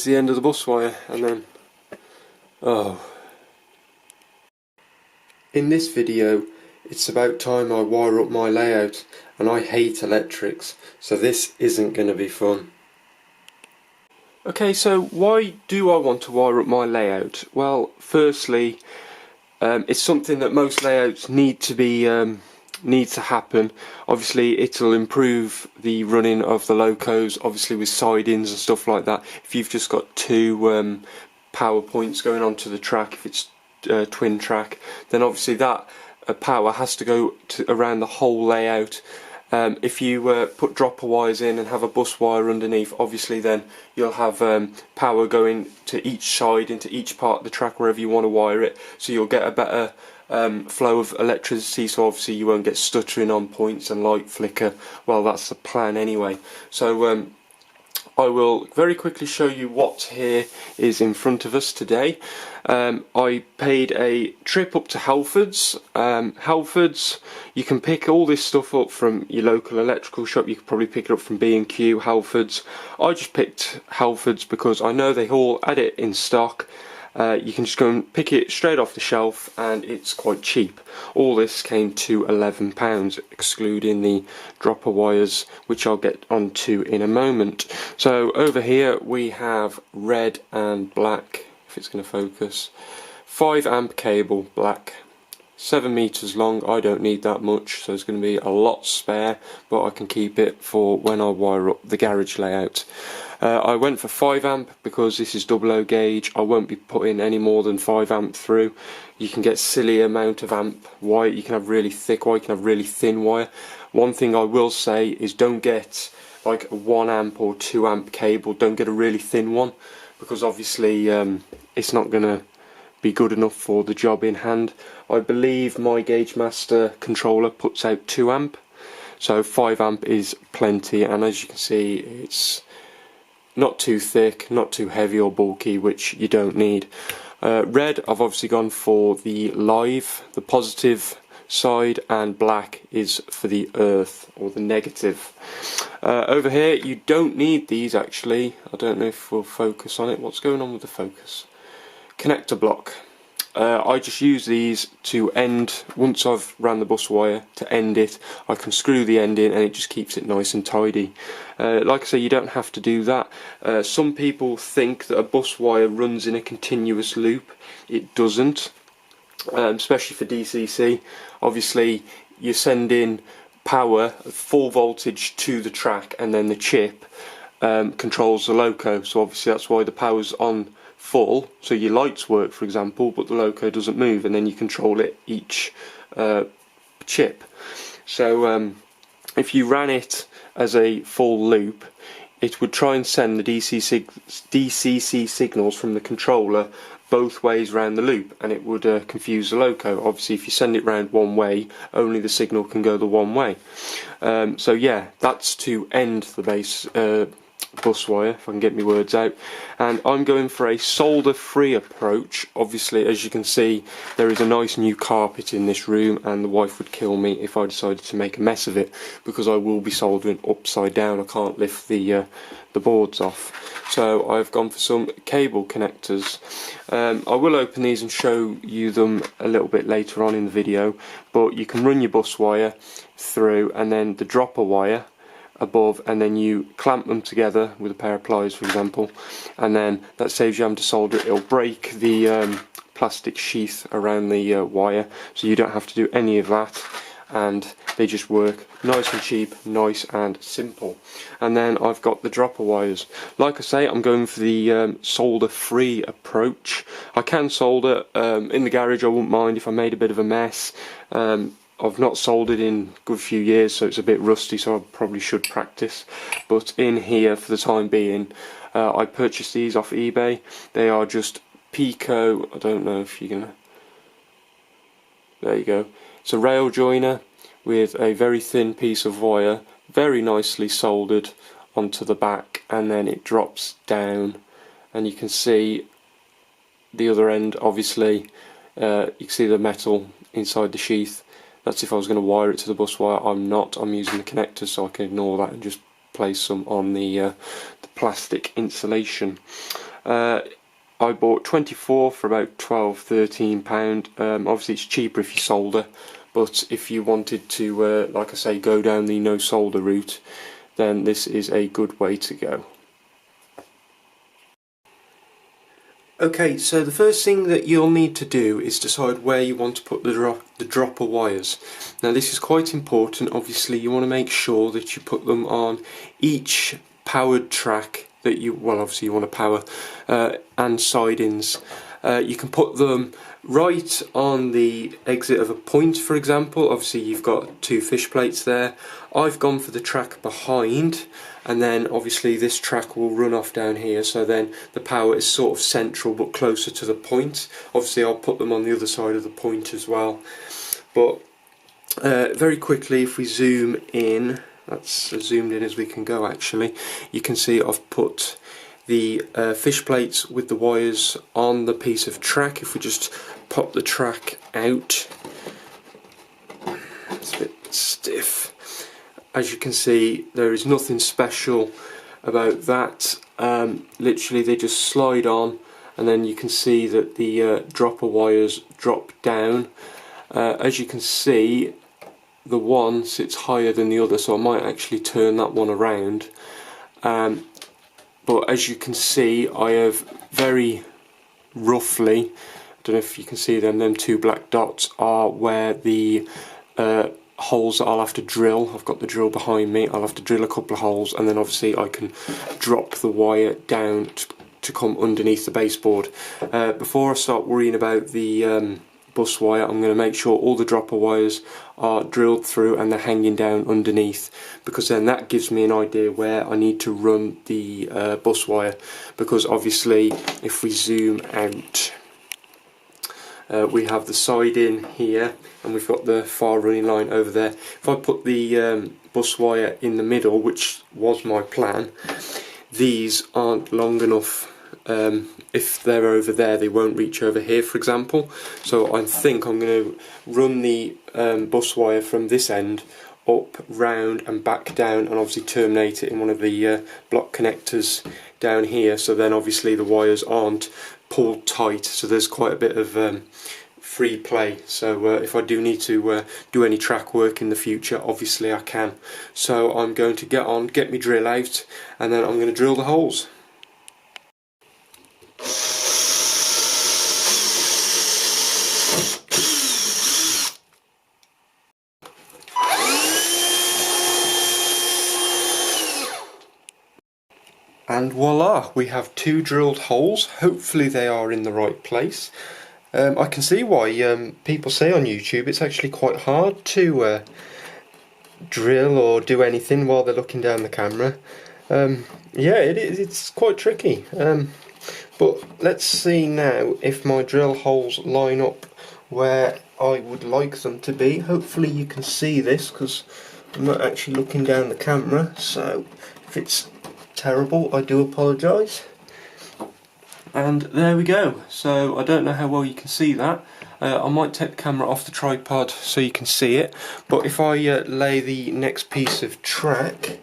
It's the end of the bus wire, and then in this video it's about time I wire up my layout, and I hate electrics, so this isn't going to be fun. Okay, so why do I want to wire up my layout? Well, firstly, it's something that most layouts need to happen. Obviously it'll improve the running of the locos, obviously with sidings and stuff like that. If you've just got two power points going onto the track, if it's twin track, then obviously that power has to go around the whole layout. If you put dropper wires in and have a bus wire underneath, obviously then you'll have power going to each side, into each part of the track, wherever you want to wire it, so you'll get a better flow of electricity, so obviously you won't get stuttering on points and light flicker. Well, that's the plan anyway. So I will very quickly show you what here is in front of us today. I paid a trip up to Halfords. Halfords, you can pick all this stuff up from your local electrical shop. You could probably pick it up from B&Q, Halfords. I just picked Halfords because I know they all had it in stock. You can just go and pick it straight off the shelf, and it's quite cheap. All this came to £11, excluding the dropper wires, which I'll get onto in a moment. So over here we have red and black, if it's going to focus. 5 amp cable, black. 7 meters long. I don't need that much, so there's going to be a lot spare, but I can keep it for when I wire up the garage layout. I went for 5 amp because this is 00 gauge. I won't be putting any more than 5 amp through. You can get silly amount of amp wire. You can have really thick wire, you can have really thin wire. One thing I will say is don't get like a 1 amp or 2 amp cable. Don't get a really thin one, because obviously it's not going to be good enough for the job in hand. I believe my Gauge Master controller puts out 2 amp, so 5 amp is plenty, and as you can see it's not too thick, not too heavy or bulky, which you don't need. Red, I've obviously gone for the live, the positive side, and black is for the earth, or the negative. Over here you don't need these actually. I don't know if we'll focus on it. What's going on with the focus? Connector block. I just use these to end, once I've ran the bus wire, to end it. I can screw the end in and it just keeps it nice and tidy. Like I say, you don't have to do that. Some people think that a bus wire runs in a continuous loop. It doesn't, especially for DCC. Obviously you send in power, full voltage to the track, and then the chip controls the loco, so obviously that's why the power's on full, so your lights work, for example, but the loco doesn't move, and then you control it each chip. So if you ran it as a full loop, it would try and send the DCC signals from the controller both ways round the loop, and it would confuse the loco. Obviously if you send it round one way, only the signal can go the one way. So yeah, that's to end the base bus wire, if I can get my words out. And I'm going for a solder free approach. Obviously, as you can see, there is a nice new carpet in this room, and the wife would kill me if I decided to make a mess of it, because I will be soldering upside down. I can't lift the boards off. So I've gone for some cable connectors. I will open these and show you them a little bit later on in the video, but you can run your bus wire through, and then the dropper wire above, and then you clamp them together with a pair of pliers, for example, and then that saves you having to solder it. It'll break the plastic sheath around the wire, so you don't have to do any of that, and they just work nice and cheap, nice and simple. And then I've got the dropper wires. Like I say, I'm going for the solder free approach. I can solder in the garage. I wouldn't mind if I made a bit of a mess. I've not soldered in a good few years, so it's a bit rusty, so I probably should practice. But in here, for the time being, I purchased these off eBay. They are just Pico, I don't know if you're gonna, there you go. It's a rail joiner with a very thin piece of wire, very nicely soldered onto the back, and then it drops down, and you can see the other end. Obviously you can see the metal inside the sheath. That's if I was going to wire it to the bus wire. I'm not. I'm using the connectors, so I can ignore that and just place some on the plastic insulation. I bought 24 for about £12–13. Obviously it's cheaper if you solder, but if you wanted to, like I say, go down the no solder route, then this is a good way to go. Okay, so the first thing that you'll need to do is decide where you want to put the dropper wires. Now this is quite important. Obviously you want to make sure that you put them on each powered track that you, well, obviously you want to power, and sidings. You can put them right on the exit of a point, for example. Obviously you've got two fish plates there. I've gone for the track behind, and then obviously this track will run off down here, so then the power is sort of central but closer to the point. Obviously I'll put them on the other side of the point as well. But very quickly, if we zoom in, that's as zoomed in as we can go actually, you can see I've put the fish plates with the wires on the piece of track. If we just pop the track out, it's a bit stiff. As you can see, there is nothing special about that. Literally they just slide on, and then you can see that the dropper wires drop down. As you can see, the one sits higher than the other, so I might actually turn that one around. But as you can see, I have very roughly, I don't know if you can see them two black dots are where the holes that I'll have to drill. I've got the drill behind me. I'll have to drill a couple of holes, and then obviously I can drop the wire down to come underneath the baseboard. Before I start worrying about the bus wire, I'm going to make sure all the dropper wires are drilled through and they're hanging down underneath, because then that gives me an idea where I need to run the bus wire. Because obviously if we zoom out, we have the siding here and we've got the far running line over there. If I put the bus wire in the middle, which was my plan, these aren't long enough. If they're over there, they won't reach over here, for example. So I think I'm going to run the bus wire from this end up, round and back down, and obviously terminate it in one of the block connectors down here, so then obviously the wires aren't pulled tight, so there's quite a bit of free play. So if I do need to do any track work in the future, obviously I can. So I'm going to get my drill out, and then I'm going to drill the holes. And voila, we have two drilled holes. Hopefully they are in the right place. I can see why people say on YouTube it's actually quite hard to drill or do anything while they're looking down the camera. Yeah, it's quite tricky. But let's see now if my drill holes line up where I would like them to be. Hopefully you can see this, because I'm not actually looking down the camera, so if it's terrible, I do apologise. And there we go. So I don't know how well you can see that. I might take the camera off the tripod so you can see it, but if I lay the next piece of track,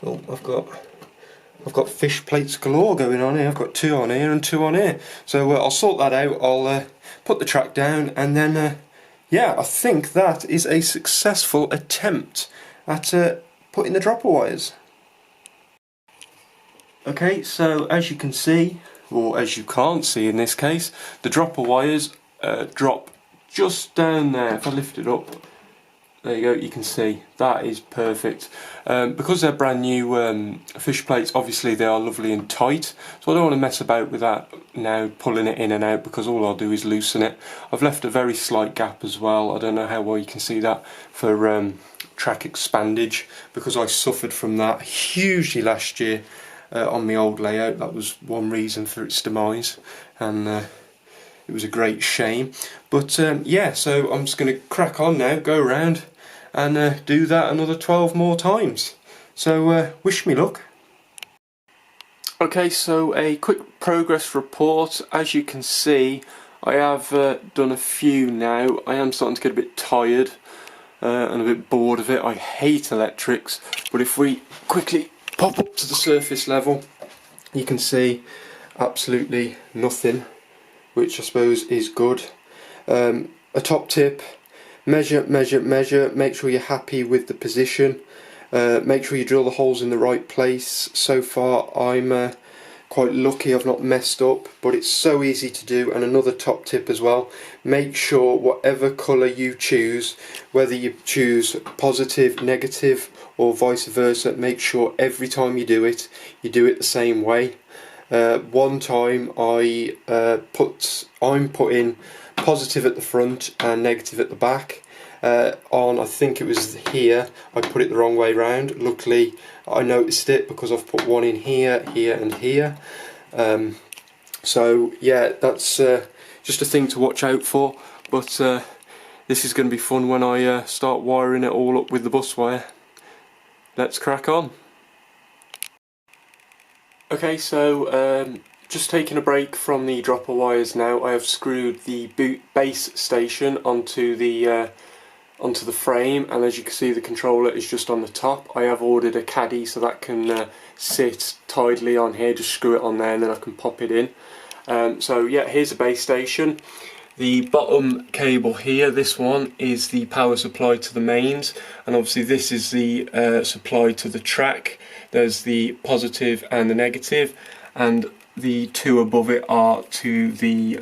oh, I've got fish plates galore going on here. I've got two on here and two on here, so I'll sort that out. I'll put the track down, and then yeah, I think that is a successful attempt at putting the dropper wires. Okay, so as you can see, or as you can't see in this case, the dropper wires drop just down there. If I lift it up, there you go, you can see that is perfect. Because they're brand new fish plates, obviously they are lovely and tight, so I don't want to mess about with that now, pulling it in and out, because all I'll do is loosen it. I've left a very slight gap as well. I don't know how well you can see that for track expandage, because I suffered from that hugely last year. On the old layout. That was one reason for its demise, and it was a great shame. But yeah, so I'm just going to crack on now, go around and do that another 12 more times. So wish me luck. Okay, so a quick progress report. As you can see, I have done a few now. I am starting to get a bit tired and a bit bored of it. I hate electrics, but if we quickly pop up to the surface level, you can see absolutely nothing, which I suppose is good. A top tip: measure, measure, measure, make sure you're happy with the position, make sure you drill the holes in the right place. So far I'm quite lucky, I've not messed up, but it's so easy to do. And another top tip as well, make sure whatever colour you choose, whether you choose positive, negative or vice versa, make sure every time you do it the same way. One time I'm putting positive at the front and negative at the back. I think it was here, I put it the wrong way round. Luckily I noticed it because I've put one in here, here and here. So yeah, that's just a thing to watch out for. But this is going to be fun when I start wiring it all up with the bus wire. Let's crack on. Okay, so just taking a break from the dropper wires now. I have screwed the base station onto the frame, and as you can see the controller is just on the top. I have ordered a caddy so that can sit tidily on here. Just screw it on there and then I can pop it in. So yeah, here's the base station. The bottom cable here, this one, is the power supply to the mains, and obviously this is the supply to the track. There's the positive and the negative, and the two above it are to the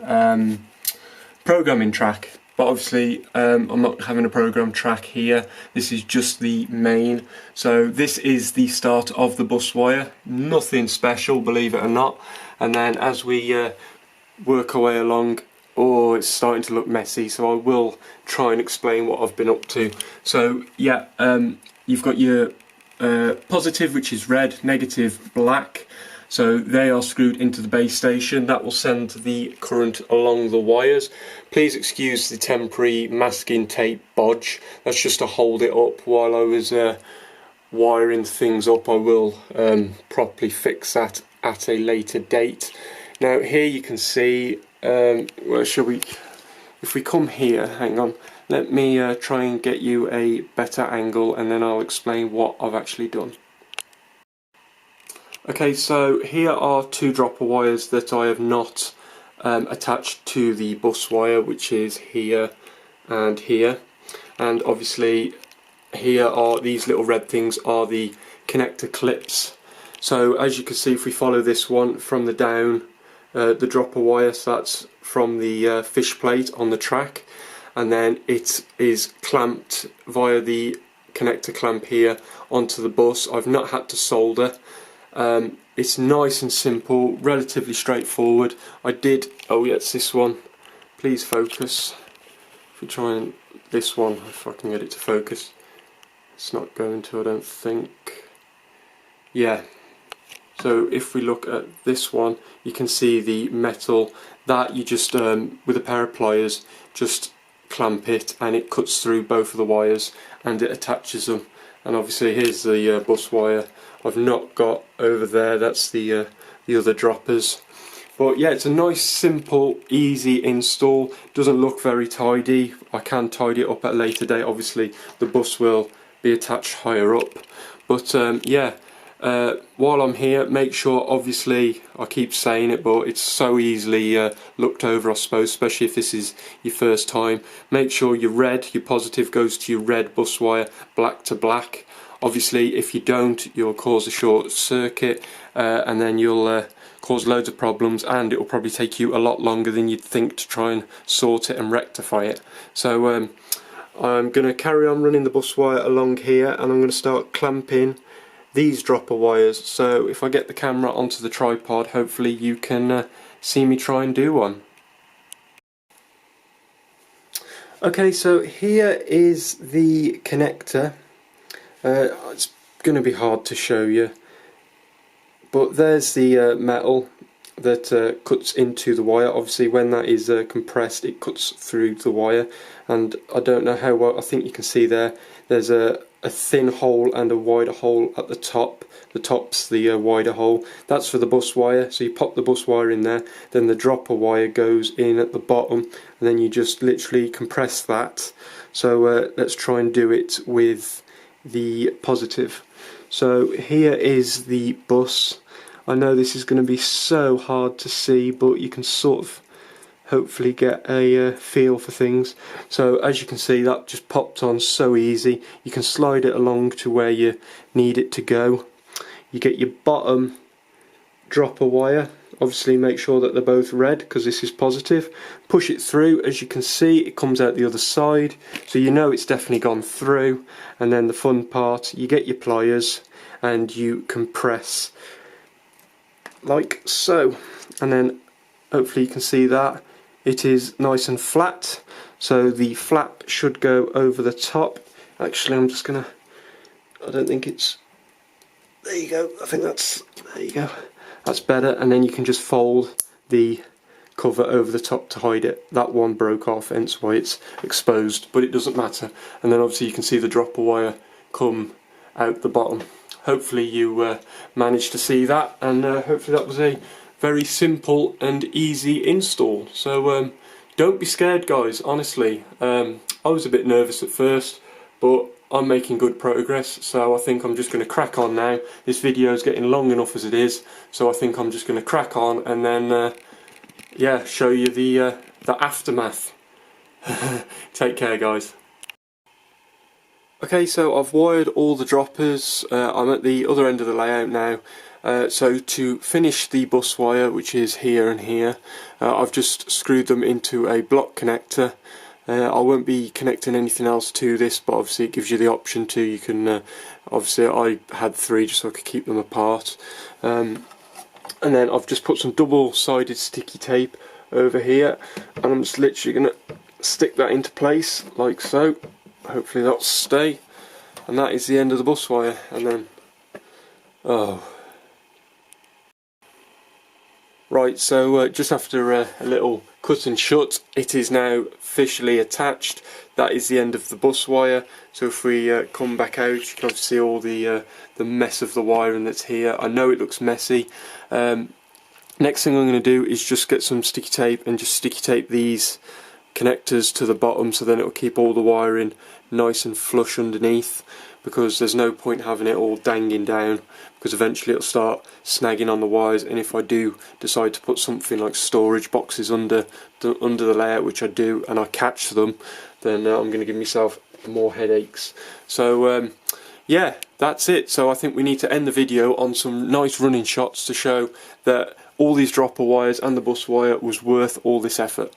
programming track. But obviously I'm not having a program track here, this is just the main. So this is the start of the bus wire, nothing special, believe it or not. And then as we work our way along, oh, it's starting to look messy, so I will try and explain what I've been up to. So yeah, you've got your positive, which is red, negative black. So they are screwed into the base station. That will send the current along the wires. Please excuse the temporary masking tape bodge. That's just to hold it up while I was wiring things up. I will properly fix that at a later date. Now here you can see, where shall we, if we come here, hang on, let me try and get you a better angle and then I'll explain what I've actually done. Okay, so here are two dropper wires that I have not attached to the bus wire, which is here and here. And obviously here are these little red things are the connector clips. So as you can see, if we follow this one from the down, the dropper wire, so that's from the fish plate on the track, and then it is clamped via the connector clamp here onto the bus. I've not had to solder. It's nice and simple, relatively straightforward. I did, oh yeah, it's this one, please focus. If we try and, this one, if I can get it to focus, it's not going to, I don't think. Yeah, so if we look at this one, you can see the metal that you just, with a pair of pliers, just clamp it and it cuts through both of the wires and it attaches them. And obviously here's the bus wire I've not got over there, that's the other droppers. But yeah, it's a nice, simple, easy install. Doesn't look very tidy. I can tidy it up at a later date. Obviously the bus will be attached higher up. But yeah, while I'm here, make sure, obviously, I keep saying it, but it's so easily looked over, I suppose, especially if this is your first time. Make sure your red, your positive, goes to your red bus wire, black to black. Obviously, if you don't, you'll cause a short circuit, and then you'll cause loads of problems, and it will probably take you a lot longer than you'd think to try and sort it and rectify it. So I'm going to carry on running the bus wire along here, and I'm going to start clamping these dropper wires. So if I get the camera onto the tripod, hopefully you can see me try and do one. Okay, so here is the connector. It's going to be hard to show you, but there's the metal that cuts into the wire. Obviously when that is compressed, it cuts through the wire, and I don't know how well, I think you can see there's a thin hole and a wider hole at the top. The top's the wider hole. That's for the bus wire, so you pop the bus wire in there, then the dropper wire goes in at the bottom, and then you just literally compress that. So let's try and do it with the positive. So here is the bus. I know this is going to be so hard to see, but you can sort of hopefully get a feel for things. So as you can see, that just popped on so easy. You can slide it along to where you need it to go. You get your bottom dropper wire, obviously make sure that they're both red because this is positive. Push it through, as you can see it comes out the other side, so you know it's definitely gone through. And then the fun part, you get your pliers and you compress like so, and then hopefully you can see that it is nice and flat, so the flap should go over the top. Actually, I'm just gonna, I don't think it's, there you go, I think that's, there you go, that's better. And then you can just fold the cover over the top to hide it. That one broke off, hence why it's exposed, but it doesn't matter. And then obviously you can see the dropper wire come out the bottom. Hopefully you managed to see that, and hopefully that was a very simple and easy install. So don't be scared, guys, honestly. I was a bit nervous at first, but I'm making good progress, so I think I'm just going to crack on now. This video is getting long enough as it is, so I think I'm just going to crack on and then yeah, show you the aftermath. Take care, guys. Okay, so I've wired all the droppers. I'm at the other end of the layout now. So to finish the bus wire, which is here and here, I've just screwed them into a block connector. I won't be connecting anything else to this, but obviously it gives you the option to. You can, obviously I had 3 just so I could keep them apart. And then I've just put some double-sided sticky tape over here, and I'm just literally going to stick that into place like so. Hopefully that'll stay, and that is the end of the bus wire. And then, oh, right, so just after a little cut and shut, it is now officially attached. That is the end of the bus wire. So if we come back out, you can obviously see all the mess of the wiring that's here. I know it looks messy. Next thing I'm going to do is just get some sticky tape and just sticky tape these connectors to the bottom, so then it will keep all the wiring nice and flush underneath, because there's no point having it all dangling down, because eventually it'll start snagging on the wires. And if I do decide to put something like storage boxes under the layout, which I do, and I catch them, then I'm going to give myself more headaches. So yeah, that's it. So I think we need to end the video on some nice running shots to show that all these dropper wires and the bus wire was worth all this effort.